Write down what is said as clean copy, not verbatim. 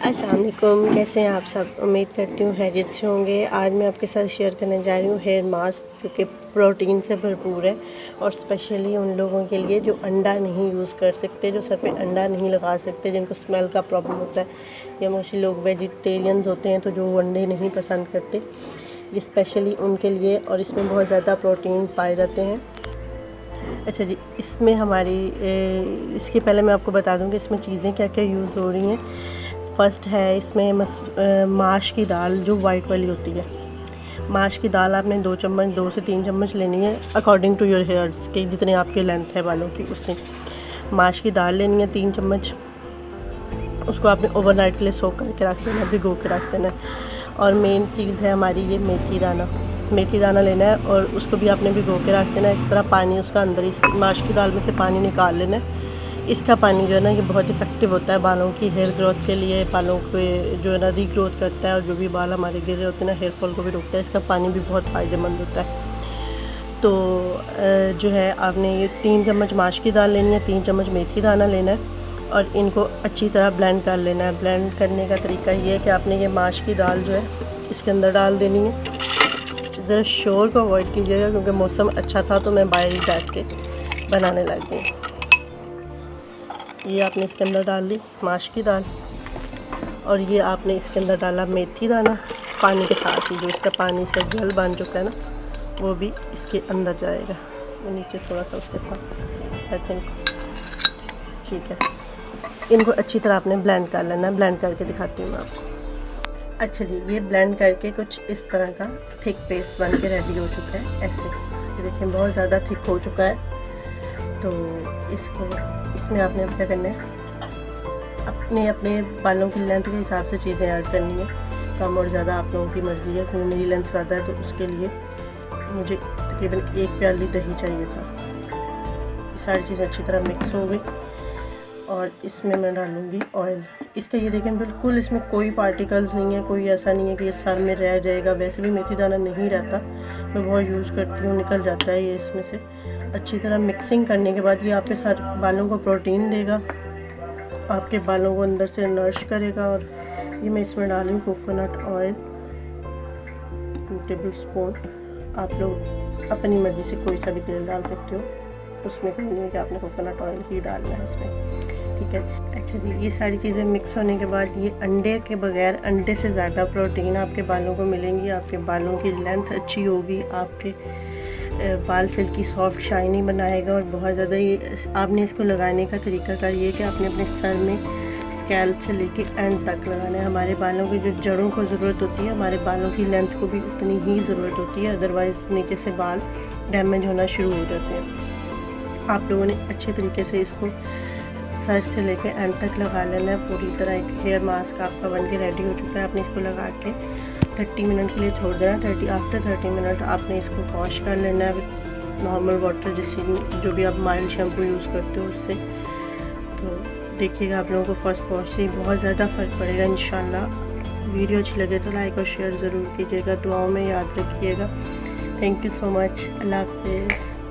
अस्सलाम वालेकुम, कैसे हैं आप सब। उम्मीद करती हूँ खैरियत से होंगे। आज मैं आपके साथ शेयर करने जा रही हूँ हेयर मास्क जो कि प्रोटीन से भरपूर है और स्पेशली उन लोगों के लिए जो अंडा नहीं यूज़ कर सकते, जो सर पे अंडा नहीं लगा सकते, जिनको स्मेल का प्रॉब्लम होता है, या मोस्टली लोग वेजिटेरियंस होते हैं तो जो अंडे नहीं पसंद करते, ये स्पेशली उनके लिए। और इसमें बहुत ज़्यादा प्रोटीन पाए जाते हैं। अच्छा जी, इसमें इसके पहले मैं आपको बता दूँ कि इसमें चीज़ें क्या क्या यूज़ हो रही हैं। फ़र्स्ट है इसमें माश की दाल जो वाइट वाली होती है। माश की दाल आपने 2 से 3 चम्मच लेनी है अकॉर्डिंग टू योर हेयर्स के, जितने आपके लेंथ है बालों की उतनी माश की दाल लेनी है 3 चम्मच। उसको आपने ओवरनाइट के लिए सोक करके रख देना, भिगो के रख देना है। और मेन चीज़ है हमारी ये मेथी दाना लेना है और उसको भी आपने भिगो के रख देना है। इस तरह पानी उसका अंदर इस माश की दाल में से पानी निकाल लेना है। इसका पानी जो है ना, ये बहुत इफ़ेक्टिव होता है बालों की हेयर ग्रोथ के लिए। बालों को जो है ना रीग्रोथ करता है, और जो भी बाल हमारे गिर रहे होते हैं ना, हेयर फॉल को भी रोकता है। इसका पानी भी बहुत फ़ायदेमंद होता है। तो जो है आपने ये 3 चम्मच माश की दाल लेनी है, 3 चम्मच मेथी दाना लेना है और इनको अच्छी तरह ब्लेंड कर लेना है। ब्लेंड करने का तरीका ये है कि आपने ये माश की दाल जो है इसके अंदर डाल देनी है। ज़रा शोर को अवॉइड कीजिएगा क्योंकि मौसम अच्छा था तो मैं बाहर ही बैठ के बनाने लग गई। ये आपने इसके अंदर डाल ली माश की दाल, और ये आपने इसके अंदर डाला मेथी दाना पानी के साथ ही। जो इसका पानी इसका जल बन चुका है ना, वो भी इसके अंदर जाएगा। नीचे थोड़ा सा उसके साथ आई थिंक ठीक है। इनको अच्छी तरह आपने ब्लेंड कर लेना है। ब्लेंड करके दिखाती हूँ मैं आपको। अच्छा जी, ये ब्लेंड करके कुछ इस तरह का थिक पेस्ट बन के रेडी हो चुका है। ऐसे ये देखें, बहुत ज़्यादा थिक हो चुका है। तो इसमें आपने अब क्या करना है, अपने बालों की लेंथ के हिसाब से चीज़ें ऐड करनी है। कम और ज़्यादा आप लोगों की मर्ज़ी है। क्योंकि मेरी लेंथ ज़्यादा है तो उसके लिए मुझे तकरीबन 1 प्याली दही चाहिए था। ये सारी चीज़ें अच्छी तरह मिक्स हो गई और इसमें मैं डालूँगी ऑयल। इसका ये देखें, बिल्कुल इसमें कोई पार्टिकल्स नहीं है, कोई ऐसा नहीं है कि ये सर में रह जाएगा। वैसे भी मेथी दाना नहीं रहता, मैं बहुत यूज़ करती हूँ, निकल जाता है ये इसमें से। अच्छी तरह मिक्सिंग करने के बाद ये आपके सर बालों को प्रोटीन देगा, आपके बालों को अंदर से नरिश करेगा। और ये मैं इसमें डालूँ कोकोनट ऑयल 2 टेबल स्पून। आप लोग अपनी मर्ज़ी से कोई सा भी तेल डाल सकते हो, उसमें कहीं नहीं है कि आपने कोकोनट ऑयल ही डालना है इसमें, ठीक है। अच्छा जी, ये सारी चीज़ें मिक्स होने के बाद ये अंडे के बगैर, अंडे से ज़्यादा प्रोटीन आपके बालों को मिलेंगी। आपके बालों की लेंथ अच्छी होगी, आपके बाल सिल्की सॉफ्ट शाइनी बनाएगा। और बहुत ज़्यादा ये आपने इसको लगाने का तरीकाकार ये कि आपने अपने सर में स्कैल्प से लेके एंड तक लगाना है। हमारे बालों की जो जड़ों को ज़रूरत होती है, हमारे बालों की लेंथ को भी उतनी ही ज़रूरत होती है, अदरवाइज़ नीचे से बाल डैमेज होना शुरू हो जाते हैं। आप लोगों ने अच्छे तरीके से इसको सर से लेके एंड तक लगा लेना है पूरी तरह। एक हेयर मास्क आपका बन के रेडी हो चुका है। आपने इसको लगा के 30 मिनट के लिए छोड़ देना। आफ्टर 30 मिनट आपने इसको वॉश कर लेना है विद नॉर्मल वाटर, जिससे जो भी आप माइल्ड शैम्पू यूज़ करते हो उससे। तो देखिएगा आप लोगों को फर्स्ट वॉश से बहुत ज़्यादा फ़र्क पड़ेगा इंशाल्लाह। वीडियो अच्छी लगे तो लाइक और शेयर ज़रूर कीजिएगा, दुआओं में याद रखिएगा। Thank you so much. अल्लाह हाफ़िज़।